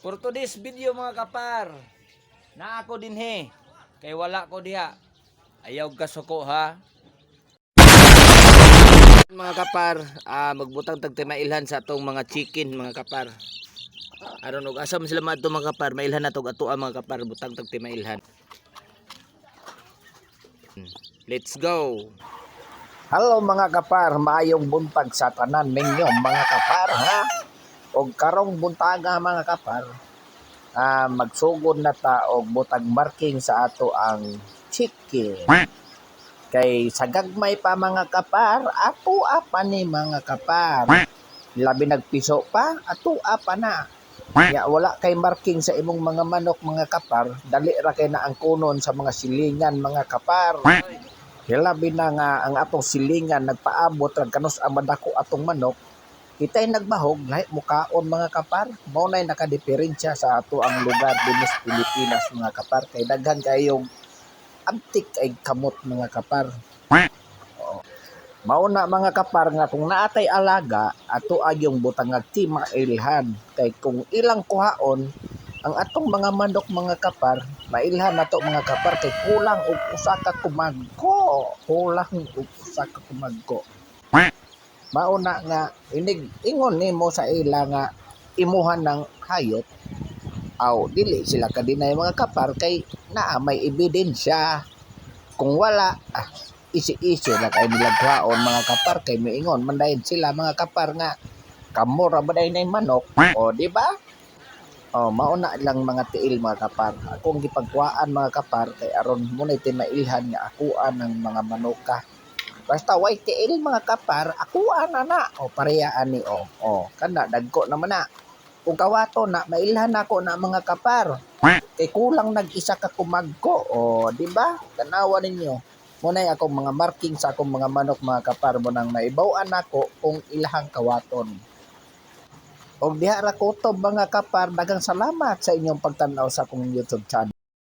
For today's video mga kapar, na ako din he, kay wala ko diha. Ayaw kasuko ha. Mga kapar, magbutang tagtimailhan sa atong mga chicken mga kapar. Aron og asam sila madto mga kapar, mailhan natog ato mga kapar, butang tagtimailhan. Let's go. Hello mga kapar, maayong buntag sa tanan ninyo mga kapar ha. Og karong buntaga mga kapar, magsugod na ta og butag marking sa ato ang chicken. Kay sa gagmay pa mga kapar, ato pa ni mga kapar. Labi nagpiso pa, ato pa na. Ya wala kay marking sa imong mga manok mga kapar, dali ra kay na ang kunon sa mga silingan mga kapar. Labi na nga ang atong silingan nagpaabot rag kanus amadako atong manok, kitay nagbahog lahi mukaon mga kapar. Mao nay nakadiferensya sa ato ang lugar dinis Pilipinas mga kapar, kay daghan kayong antik ay kamot mga kapar. Mao na mga kapar nga kung naatay alaga ato agyong butang timailhan, kay kung ilang kuhaon ang atong mga manok mga kapar, mailhan nato mga kapar, kay kulang og usa ka kumagko. Mao na nga inig ingon nimo sa ila nga imuhan ng hayop, aw dili sila kadinay mga kapar, kay naa may ebidensya. Kung wala, isi-isi na kay nilang kuhaon mga kapar, kay miingon man dayon sila mga kapar nga kamura ba dayon nay manok, o di ba? Mao na lang mga tiil mga kapar. Akong gipagkuhaan mga kapar, kay aron mo na timailhan nga akuan ng mga manuka. Basta way tiil mga kapar, akuan na. Parehaan ni kana dagko naman na. Kung kawato na mailhan ako na mga kapar, kay kulang nag-isa ka kumagko, di ba? Tanawa ninyo. Munay akong mga marking sa akong mga manok mga kapar, mo nang maibaw-an ako kung ilahang kawaton. Og diha ra kutob mga kapar, daghang salamat sa inyong pagtanaw sa akong YouTube channel.